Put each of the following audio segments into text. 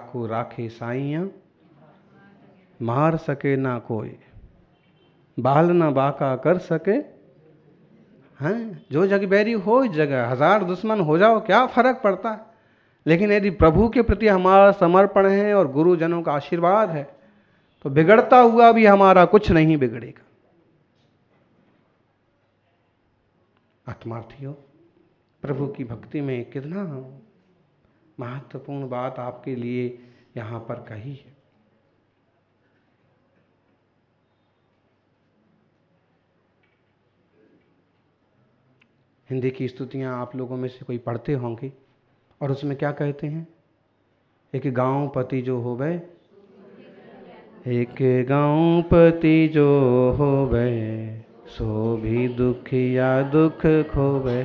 राखो राखे साईं, मार सके ना कोई, बाल ना बाका कर सके। हैं, जो जग बैरी हो इस जगह, 1000 दुश्मन हो जाओ, क्या फर्क पड़ता है। लेकिन यदि प्रभु के प्रति हमारा समर्पण है और गुरुजनों का आशीर्वाद है तो बिगड़ता हुआ भी हमारा कुछ नहीं बिगड़ेगा। आत्मार्थियों, प्रभु की भक्ति में कितना महत्वपूर्ण बात आपके लिए यहां पर कही है। हिंदी की स्तुतियां आप लोगों में से कोई पढ़ते होंगे, और उसमें क्या कहते हैं? एक गांव पति जो होवे, एक गांव पति जो होवे, सो भी दुखिया दुख खोवे,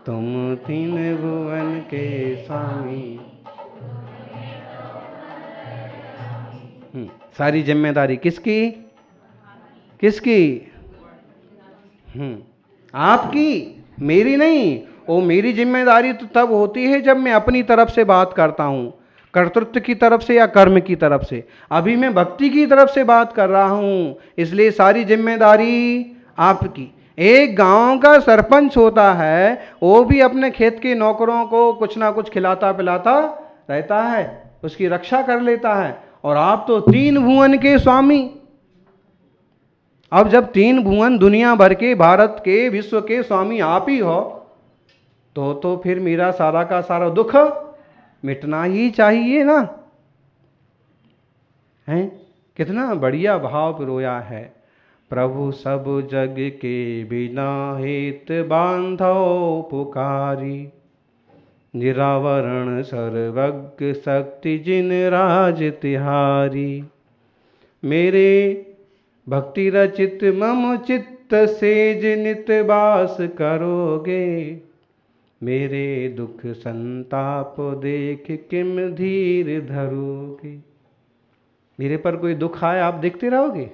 तुम 3 भुवन के स्वामी। सारी जिम्मेदारी किसकी? किसकी? आपकी, मेरी नहीं। वो मेरी जिम्मेदारी तो तब होती है जब मैं अपनी तरफ से बात करता हूं, कर्तृत्व की तरफ से या कर्म की तरफ से। अभी मैं भक्ति की तरफ से बात कर रहा हूं, इसलिए सारी जिम्मेदारी आपकी। एक गांव का सरपंच होता है, वो भी अपने खेत के नौकरों को कुछ ना कुछ खिलाता पिलाता रहता है, उसकी रक्षा कर लेता है। और आप तो 3 भुवन के स्वामी। अब जब 3 भुवन दुनिया भर के, भारत के, विश्व के स्वामी आप ही हो, तो फिर मेरा सारा का सारा दुख मिटना ही चाहिए ना। हैं, कितना बढ़िया भाव पिरोया है। प्रभु सब जग के बिना हेत बांधो पुकारी, निरावरण सर्वज्ञ शक्ति जिन राज तिहारी। मेरे भक्ति रचित मम चित्त सेज नित वास करोगे, मेरे दुख संताप देख किम धीर धरोगे। मेरे पर कोई दुख आए आप देखते रहोगे?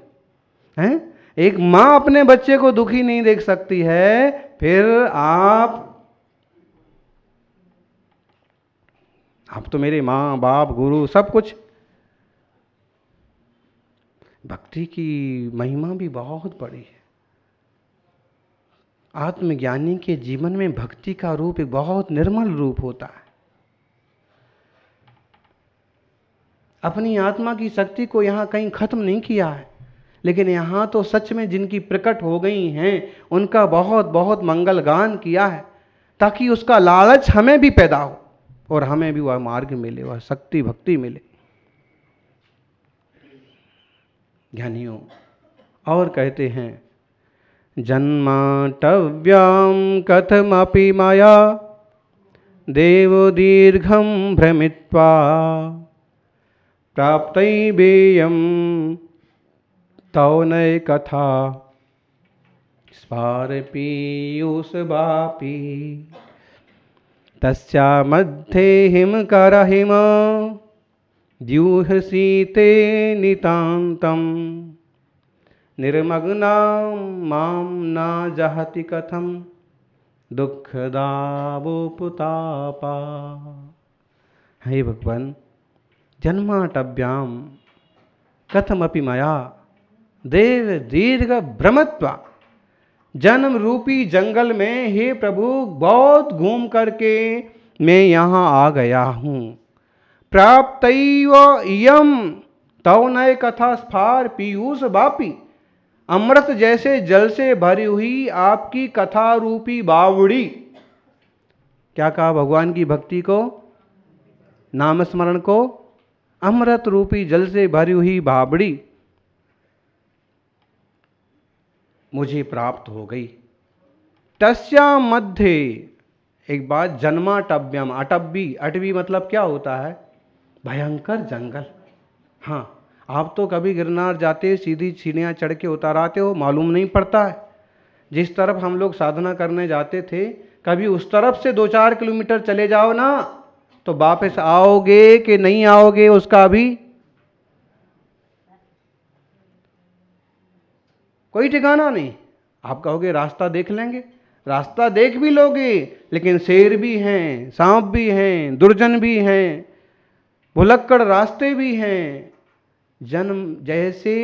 हैं, एक माँ अपने बच्चे को दुखी नहीं देख सकती है, फिर आप तो मेरे माँ बाप गुरु सब कुछ। भक्ति की महिमा भी बहुत बड़ी है। आत्मज्ञानी के जीवन में भक्ति का रूप एक बहुत निर्मल रूप होता है। अपनी आत्मा की शक्ति को यहां कहीं खत्म नहीं किया है, लेकिन यहां तो सच में जिनकी प्रकट हो गई हैं उनका बहुत बहुत मंगल गान किया है, ताकि उसका लालच हमें भी पैदा हो और हमें भी वह मार्ग मिले, वह शक्ति भक्ति मिले। ज्ञानियों और कहते हैं, जन्माटव्याम कथमपि मया देव दीर्घम भ्रमित्वा, प्राप्तैवेयं तौ नय कथा स्पारपीयूषवापी। तस्या मध्ये हिमकरहिम द्यूहसीते नितान्तं, निर्मग्नां मां न जहति कथं दुःखदावोपतापा। हे भगवान, जन्माटव्याम कथमपि मया देव दीर्घ भ्रमत्वा। जन्म रूपी जंगल में हे प्रभु बहुत घूम करके मैं यहाँ आ गया हूँ। प्राप्तैव इयं तौ नय कथा स्फार पीयूष वापी। अमृत जैसे जल से भरी हुई आपकी कथा रूपी बावड़ी। क्या कहा? भगवान की भक्ति को, नाम स्मरण को अमृत रूपी जल से भरी हुई बावड़ी मुझे प्राप्त हो गई। तस्या मध्य, एक बात, जन्माटव्यम, अटव्वी, अटवी मतलब क्या होता है? भयंकर जंगल। हाँ, आप तो कभी गिरनार जाते सीधी सीढ़ियाँ चढ़ के उतर आते हो, मालूम नहीं पड़ता है। जिस तरफ हम लोग साधना करने जाते थे, कभी उस तरफ से 2-4 किलोमीटर चले जाओ ना, तो वापस आओगे कि नहीं आओगे उसका भी कोई ठिकाना नहीं। आप कहोगे रास्ता देख लेंगे, रास्ता देख भी लोगे, लेकिन शेर भी हैं, सांप भी हैं, दुर्जन भी हैं, भुलक्कड़ रास्ते भी हैं। जन्म जैसे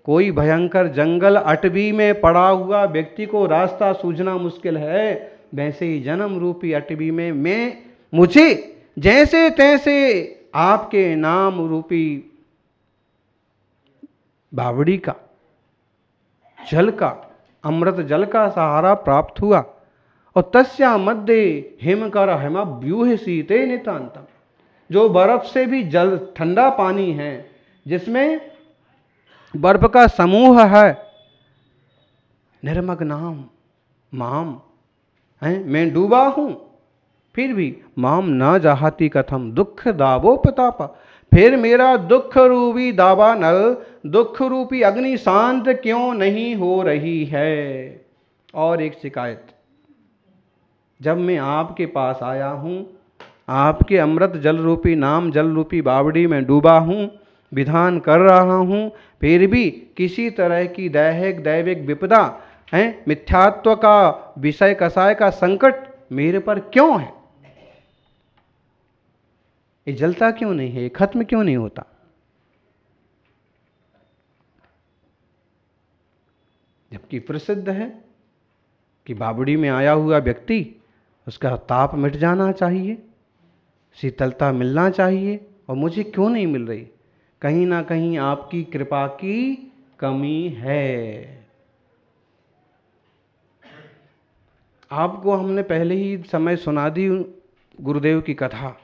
कोई भयंकर जंगल अटवी में पड़ा हुआ व्यक्ति को रास्ता सूझना मुश्किल है, वैसे ही जन्म रूपी अटवी में मुझे जैसे तैसे आपके नाम रूपी बावड़ी का जल का, अमृत जल का सहारा प्राप्त हुआ। और तस्या मध्य हिमकर हिमव्यूह शीते नितांतम, जो बर्फ से भी जल ठंडा पानी है, जिसमें बर्फ का समूह है। निर्मग्नाम माम है, मैं डूबा हूं, फिर भी माम न जाहती कथम दुख दावोपताप, फिर मेरा दुख रूपी दावा नल, दुख रूपी अग्नि शांत क्यों नहीं हो रही है। और एक शिकायत, जब मैं आपके पास आया हूं, आपके अमृत जल रूपी नाम जल रूपी बावड़ी में डूबा हूं, विधान कर रहा हूं, फिर भी किसी तरह की दैहिक दैविक विपदा है, मिथ्यात्व का विषय कसाय का संकट मेरे पर क्यों है। ये जलता क्यों नहीं है, ये खत्म क्यों नहीं होता। जबकि प्रसिद्ध है कि बावड़ी में आया हुआ व्यक्ति, उसका ताप मिट जाना चाहिए, शीतलता मिलना चाहिए, और मुझे क्यों नहीं मिल रही। कहीं ना कहीं आपकी कृपा की कमी है। आपको हमने पहले ही समय सुना दी गुरुदेव की कथा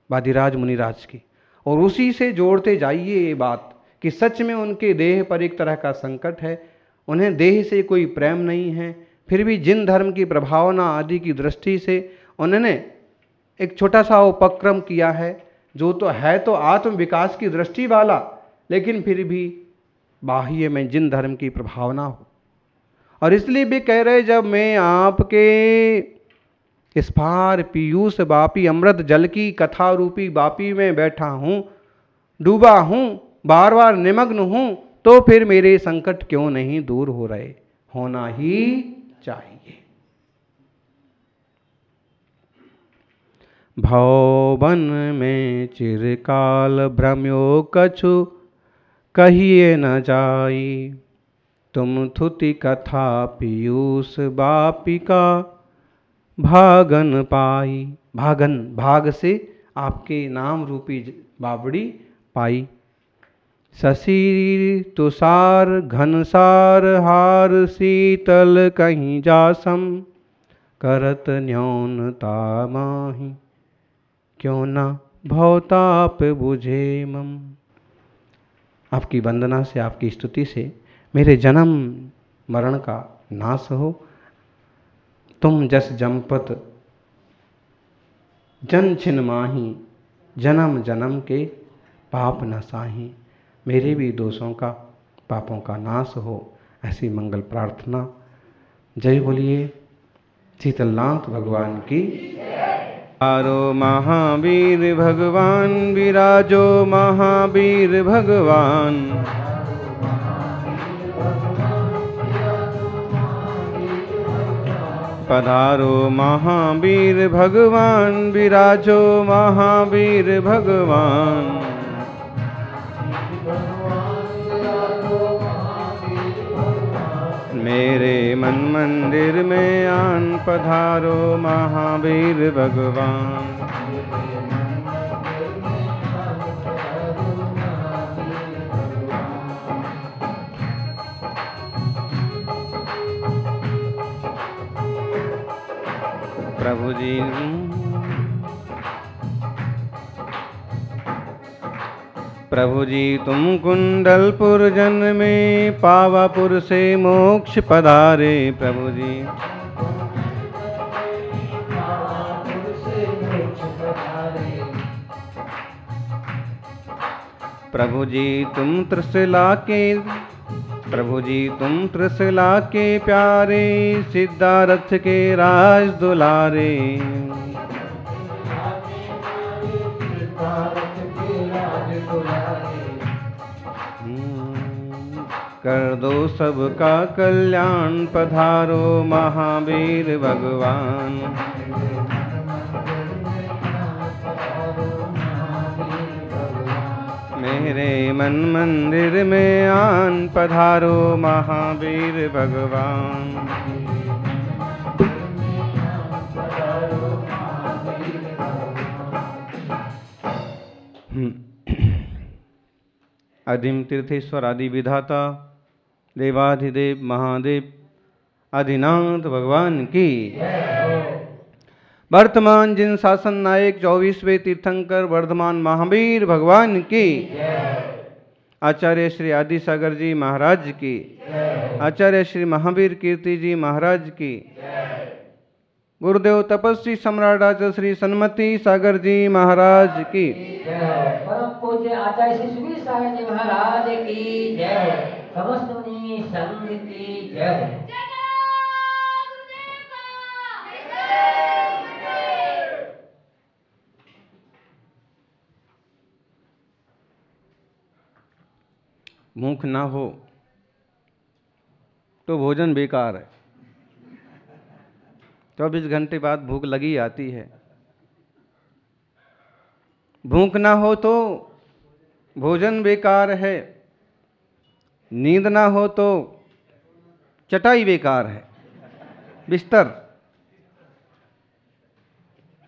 वादिराज मुनिराज की, और उसी से जोड़ते जाइए ये बात कि सच में उनके देह पर एक तरह का संकट है। उन्हें देह से कोई प्रेम नहीं है, फिर भी जिन धर्म की प्रभावना आदि की दृष्टि से उन्होंने एक छोटा सा उपक्रम किया है, जो तो है तो आत्म विकास की दृष्टि वाला, लेकिन फिर भी बाह्य में जिन धर्म की प्रभावना हो। और इसलिए भी कह रहे, जब मैं आपके इस पार पीयूष बापी अमृत जल की कथा रूपी बापी में बैठा हूं, डूबा हूं, बार बार निमग्न हूं, तो फिर मेरे संकट क्यों नहीं दूर हो रहे। होना ही चाहिए। भवन में चिरकाल भ्रम्यो कछु कहिए न जाई, तुम थुति कथा पीयूष बापिका भागन पाई। भागन, भाग से आपके नाम रूपी बावड़ी पाई। शशि तुषार घनसार हार शीतल कहीं जासम, करत न्योनता माही क्यों न भवताप बुझे मम। आपकी वंदना से, आपकी स्तुति से मेरे जन्म मरण का नाश हो। तुम जस जमपत जन छिन माही, जन्म जन्म के पाप न साही। मेरे भी दोषों का, पापों का नाश हो, ऐसी मंगल प्रार्थना। जय बोलिए शीतलनाथ भगवान की। आरो महावीर भगवान विराजो, महावीर भगवान पधारो, महावीर भगवान विराजो, महावीर भगवान। मेरे मन मंदिर में आन पधारो, महावीर भगवान। प्रभु जी प्रभु जी तुम कुंडलपुर जन में, पावापुर से मोक्ष पधारे। प्रभु जी प्रभु जी तुम त्रिशला के, प्रभु जी तुम त्रिशला के प्यारे, सिद्धारथ के राज दुलारे। कर दो सबका कल्याण, पधारो महावीर भगवान। मेरे मन मंदिर में आन पधारो महावीर भगवान। अधिम तीर्थेश्वर आदि विधाता देवाधिदेव महादेव आदिनाथ भगवान की। वर्तमान जिन शासन नायक 24वें तीर्थंकर वर्धमान महावीर भगवान की। आचार्य श्री आदि सागर जी महाराज की। आचार्य श्री महावीर कीर्ति जी महाराज की। गुरुदेव तपस्वी सम्राट आचार्य श्री सन्मति सागर जी महाराज की। परम पूज्य आचार्य श्री सुबीर सागर जी महाराज की जय। समस्त मुनि संघ की जय। भूख ना हो तो भोजन बेकार है। 24 घंटे बाद भूख लगी आती है। भूख ना हो तो भोजन बेकार है। नींद ना हो तो चटाई बेकार है, बिस्तर।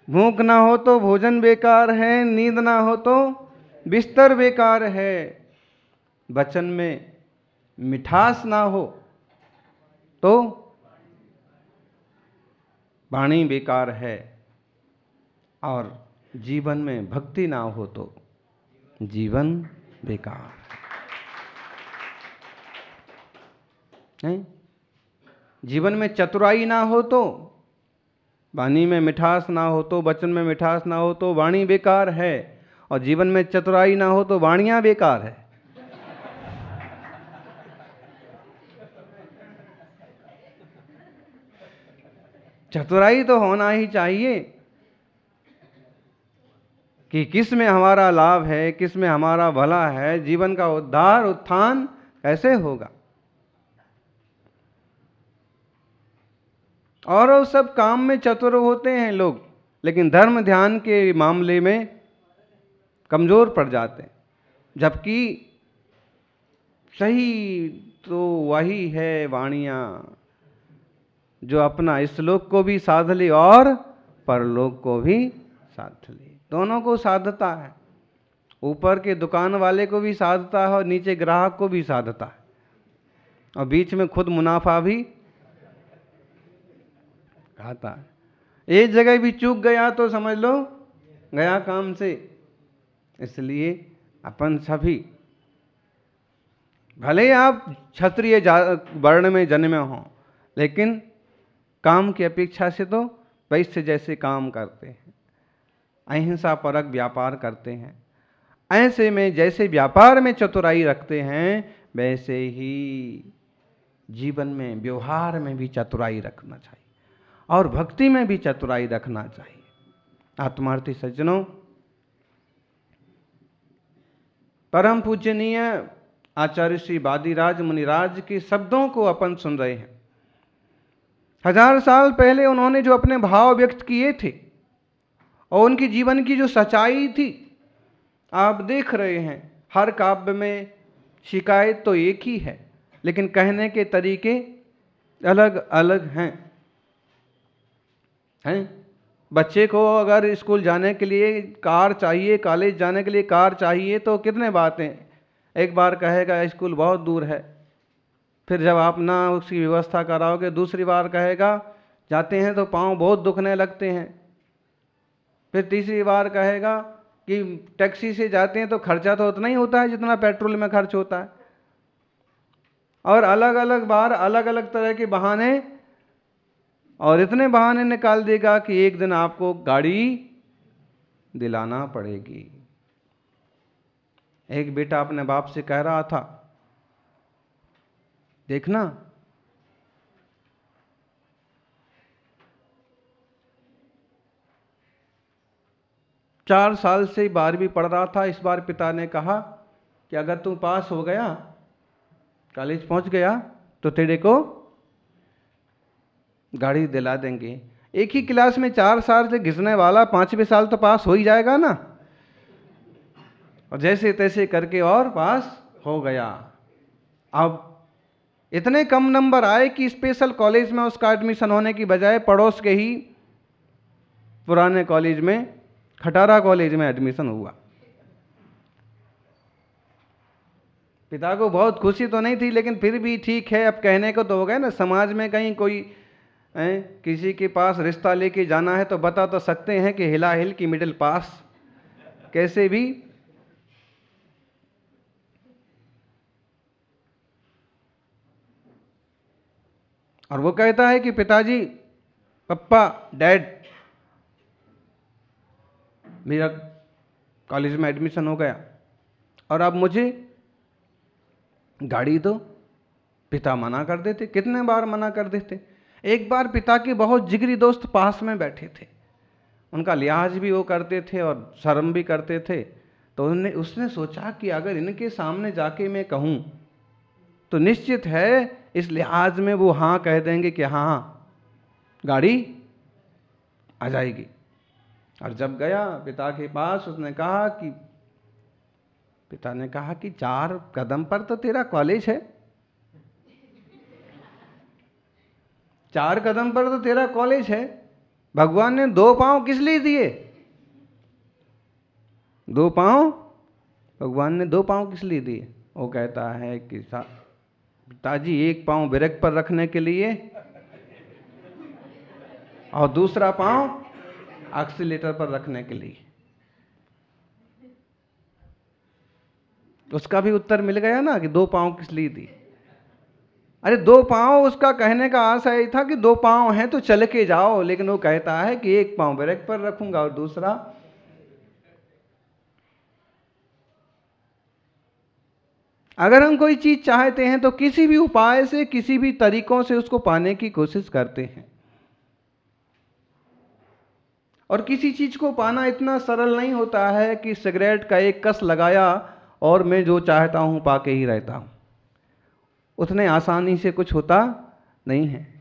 भूख ना हो तो भोजन बेकार है, नींद ना हो तो बिस्तर बेकार है। वचन में मिठास ना हो तो वाणी बेकार है, और जीवन में भक्ति ना हो तो जीवन बेकार है। जीवन में चतुराई ना हो तो, वाणी में मिठास ना हो तो, वचन में मिठास ना हो तो वाणी बेकार है, और जीवन में चतुराई ना हो तो वाणियां बेकार है। चतुराई तो होना ही चाहिए कि किस में हमारा लाभ है, किस में हमारा भला है, जीवन का उद्धार उत्थान कैसे होगा। और सब काम में चतुर होते हैं लोग, लेकिन धर्म ध्यान के मामले में कमजोर पड़ जाते हैं। जबकि सही तो वही है वाणियां जो अपना श्लोक को भी साध ले और परलोक को भी साध ले। दोनों को साधता है। ऊपर के दुकान वाले को भी साधता है और नीचे ग्राहक को भी साधता है, और बीच में खुद मुनाफा भी खाता है। एक जगह भी चूक गया तो समझ लो गया काम से। इसलिए अपन सभी, भले आप क्षत्रिय वर्ण में जन्मे हों, लेकिन काम की अपेक्षा से तो वैश्य जैसे काम करते हैं, अहिंसा परक व्यापार करते हैं। ऐसे में जैसे व्यापार में चतुराई रखते हैं, वैसे ही जीवन में व्यवहार में भी चतुराई रखना चाहिए, और भक्ति में भी चतुराई रखना चाहिए। आत्मार्थी सज्जनों, परम पूजनीय आचार्य श्री वादिराज मुनिराज के शब्दों को अपन सुन रहे हैं। 1000 साल पहले उन्होंने जो अपने भाव व्यक्त किए थे और उनकी जीवन की जो सच्चाई थी, आप देख रहे हैं। हर काव्य में शिकायत तो एक ही है, लेकिन कहने के तरीके अलग अलग हैं। बच्चे को अगर स्कूल जाने के लिए कार चाहिए, कॉलेज जाने के लिए कार चाहिए, तो कितने बातें। एक बार कहेगा स्कूल बहुत दूर है, फिर जब आप ना उसकी व्यवस्था कराओगे दूसरी बार कहेगा जाते हैं तो पाँव बहुत दुखने लगते हैं, फिर तीसरी बार कहेगा कि टैक्सी से जाते हैं तो खर्चा तो उतना ही होता है जितना पेट्रोल में खर्च होता है। और अलग अलग बार अलग अलग तरह के बहाने, और इतने बहाने निकाल देगा कि एक दिन आपको गाड़ी दिलाना पड़ेगी। एक बेटा अपने बाप से कह रहा था, देखना चार साल से 12वीं पढ़ रहा था। इस बार पिता ने कहा कि अगर तू पास हो गया, कॉलेज पहुंच गया, तो तेरे को गाड़ी दिला देंगे। एक ही क्लास में 4 साल से घिसने वाला 5वें साल तो पास हो ही जाएगा ना। और जैसे तैसे करके और पास हो गया। अब इतने कम नंबर आए कि स्पेशल कॉलेज में उसका एडमिशन होने की बजाय पड़ोस के ही पुराने कॉलेज में, खटारा कॉलेज में एडमिशन हुआ। पिता को बहुत खुशी तो नहीं थी, लेकिन फिर भी ठीक है, अब कहने को तो हो गया ना, समाज में कहीं कोई किसी के पास रिश्ता लेके जाना है तो बता तो सकते हैं कि हिला हिल की मिडिल पास, कैसे भी। और वो कहता है कि पिताजी, पप्पा, डैड, मेरा कॉलेज में एडमिशन हो गया और अब मुझे गाड़ी दो। पिता मना कर देते, कितने बार मना कर देते। एक बार पिता के बहुत जिगरी दोस्त पास में बैठे थे, उनका लिहाज भी वो करते थे और शर्म भी करते थे, तो उसने सोचा कि अगर इनके सामने जाके मैं कहूँ तो निश्चित है इस लिहाज में वो हाँ कह देंगे कि हाँ गाड़ी आ जाएगी। और जब गया पिता के पास, उसने कहा कि, पिता ने कहा कि 4 कदम पर तो तेरा कॉलेज है, 4 कदम पर तो तेरा कॉलेज है, भगवान ने 2 पांव किस लिए दिए? 2 पांव भगवान ने 2 पांव किस लिए दिए? वो कहता है कि पिताजी, एक पांव ब्रेक पर रखने के लिए और दूसरा पांव एक्सीलेटर पर रखने के लिए। उसका भी उत्तर मिल गया ना कि 2 पांव किस लिए दी। अरे 2 पांव, उसका कहने का आशय था कि 2 पांव हैं तो चल के जाओ, लेकिन वो कहता है कि एक पांव ब्रेक पर रखूंगा और दूसरा। अगर हम कोई चीज चाहते हैं तो किसी भी उपाय से, किसी भी तरीकों से उसको पाने की कोशिश करते हैं, और किसी चीज को पाना इतना सरल नहीं होता है कि सिगरेट का एक कस लगाया और मैं जो चाहता हूं पाके ही रहता हूं। उतने आसानी से कुछ होता नहीं है।